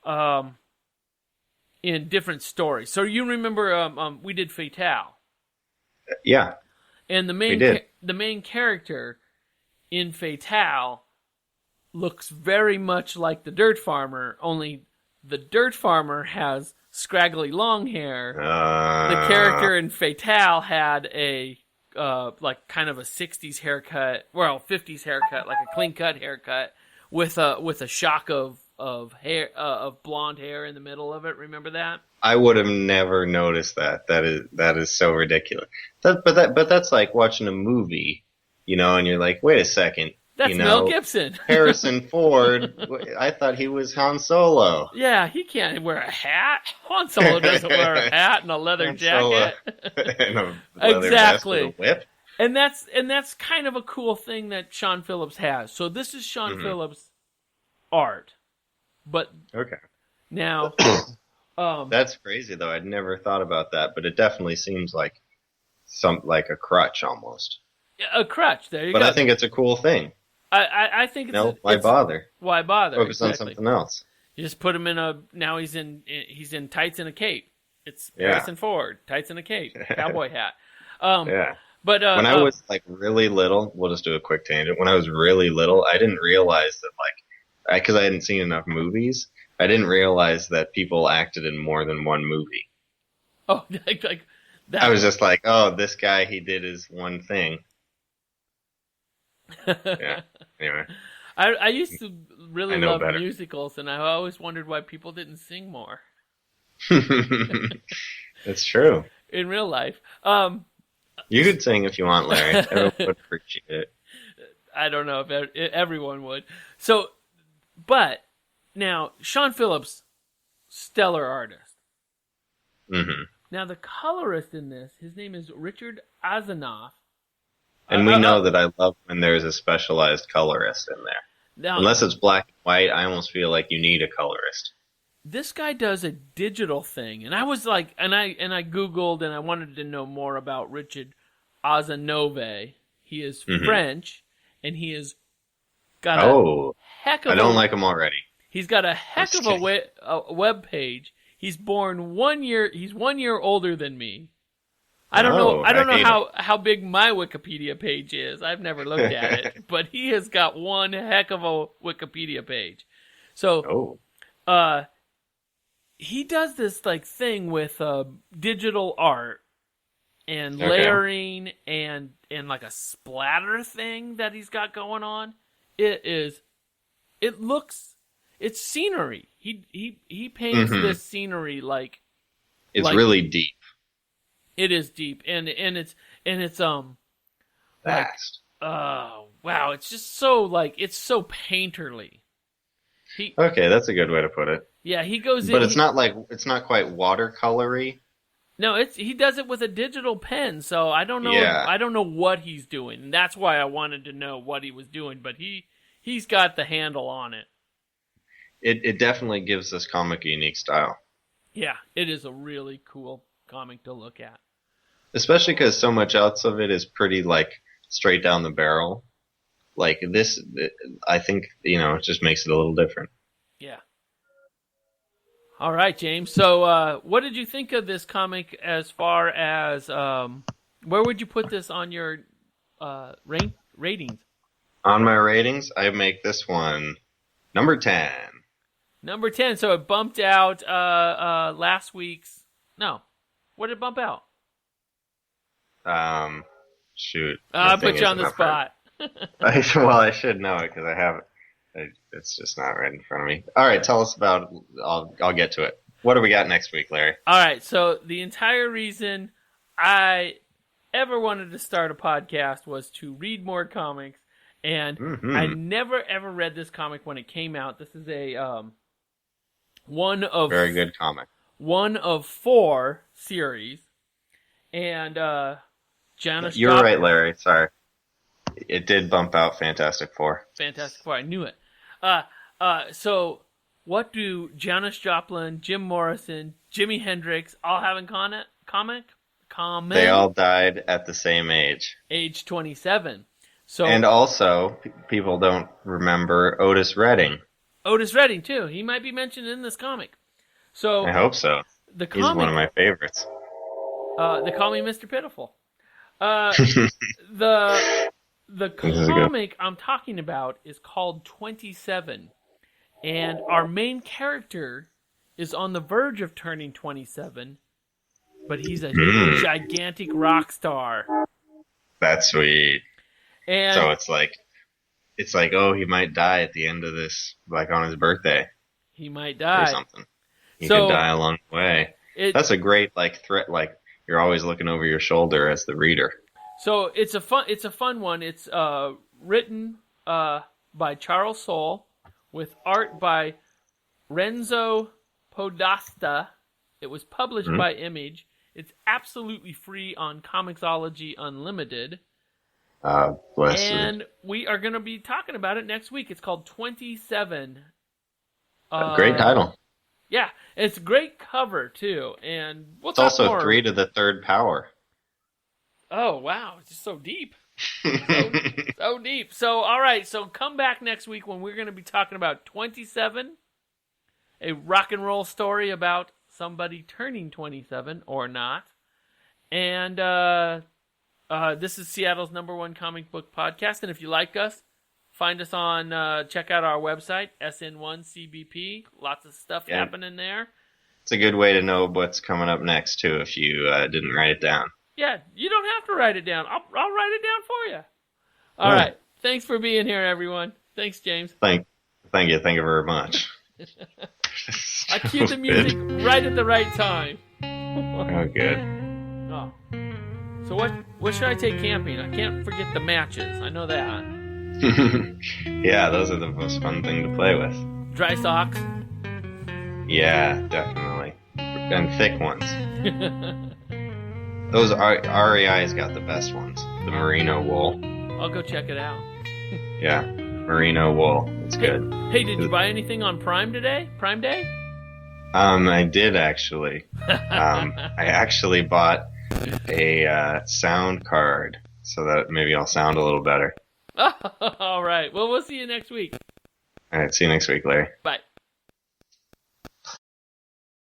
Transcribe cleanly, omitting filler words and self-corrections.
in different stories. So you remember we did Fatale. Yeah. And the main character in Fatale looks very much like the Dirt Farmer, only the Dirt Farmer has scraggly long hair. The character in Fatale had a like kind of a 60s haircut, well, 50s haircut, like a clean cut haircut with a shock of hair of blonde hair in the middle of it. Remember that? I would have never noticed that. That is so ridiculous. But that's like watching a movie, and you're like, wait a second. That's Mel Gibson. Harrison Ford, I thought he was Han Solo. Yeah, he can't wear a hat. Han Solo doesn't wear a hat and a leather jacket. And a leather vest with a whip. And that's kind of a cool thing that Sean Phillips has. So this is Sean Phillips' art. But okay. Now that's crazy though. I'd never thought about that, but it definitely seems like a crutch almost. A crutch, there you go. But I think it's a cool thing. I think it's... Why bother? Why bother? Focus on something else. You just put him now he's in tights and a cape. It's yeah. Harrison Ford, tights and a cape, cowboy hat. Yeah. But when I was like really little, we'll just do a quick tangent. When I was really little, I didn't realize that because I hadn't seen enough movies, I didn't realize that people acted in more than one movie. Oh, like that. I was just like, oh, this guy, he did his one thing. Yeah. Anyway, I used to really love better. musicals, and I always wondered why people didn't sing more. It's true. In real life, you could sing if you want, Larry. Everyone would appreciate it. I don't know if everyone would. So, but now Sean Phillips, stellar artist. Mm-hmm. Now the colorist in this, his name is Richard Azanoff. And we know that I love when there's a specialized colorist in there. Now, unless it's black and white, I almost feel like you need a colorist. This guy does a digital thing, and I was like, and I Googled, and I wanted to know more about Richard Azanove. He is French, and he has got a heck of. I don't like him already. He's got a heck of a web page. He's born 1 year. He's 1 year older than me. I don't know how big my Wikipedia page is. I've never looked at it, but he has got one heck of a Wikipedia page. So, he does this like thing with digital art and layering and like a splatter thing that he's got going on. It's scenery. He paints this scenery like it's really deep. It is deep, and it's vast. Oh wow! It's just so it's so painterly. Okay, that's a good way to put it. Yeah, he goes in, but it's not quite watercolory. No, he does it with a digital pen, so I don't know. Yeah. I don't know what he's doing, and that's why I wanted to know what he was doing. But he's got the handle on it. It definitely gives this comic a unique style. Yeah, it is a really cool comic to look at. Especially because so much else of it is pretty straight down the barrel. Like this, I think it just makes it a little different. Yeah. All right, James. So, what did you think of this comic? As far as where would you put this on your ratings? On my ratings, I make this one number 10. Number 10. So it bumped out last week's. No. What did it bump out? Shoot. I put you on the spot. I should know it because I have it. It's just not right in front of me. All right, tell us about it. I'll get to it. What do we got next week, Larry? All right, so the entire reason I ever wanted to start a podcast was to read more comics, and I never ever read this comic when it came out. This is a very good comic. One of 4 series, and Janis. You're right, Larry. Sorry, it did bump out Fantastic Four. Fantastic Four. I knew it. So what do Janis Joplin, Jim Morrison, Jimi Hendrix all have in common? They all died at the same age. Age 27. So, and also, people don't remember Otis Redding. Otis Redding, too. He might be mentioned in this comic. So I hope so. The comic, he's one of my favorites. They call me Mr. Pitiful. The comic I'm talking about is called 27. And our main character is on the verge of turning 27, but he's a gigantic rock star. That's sweet. And so it's like, oh, he might die at the end of this, like on his birthday. He might die. Or something. He could die along the way. That's a great threat. Like you're always looking over your shoulder as the reader. So it's a fun one. It's written by Charles Soule with art by Renzo Podesta. It was published by Image. It's absolutely free on Comixology Unlimited. And we are going to be talking about it next week. It's called 27. Great title. Yeah, it's a great cover, too. And it's also 3 to the 3rd power. Oh, wow. It's just so deep. So deep. So, all right. So come back next week when we're going to be talking about 27, a rock and roll story about somebody turning 27 or not. And this is Seattle's #1 comic book podcast. And if you like us, find us on, check out our website, SN1CBP. Lots of stuff happening there. It's a good way to know what's coming up next, too, if you didn't write it down. Yeah, you don't have to write it down. I'll write it down for you. All right. Thanks for being here, everyone. Thanks, James. Thank you. Thank you very much. I cued the music right at the right time. Oh, good. Oh. So what should I take camping? I can't forget the matches. I know that. Yeah, those are the most fun thing to play with. Dry socks? Yeah, definitely. And thick ones. Those REI's got the best ones. The merino wool. I'll go check it out. Yeah, merino wool. It's good. Hey, did you buy anything on Prime today? Prime Day? I did actually. I actually bought a sound card so that maybe I'll sound a little better. All right. Well, we'll see you next week. All right. See you next week, Larry. Bye.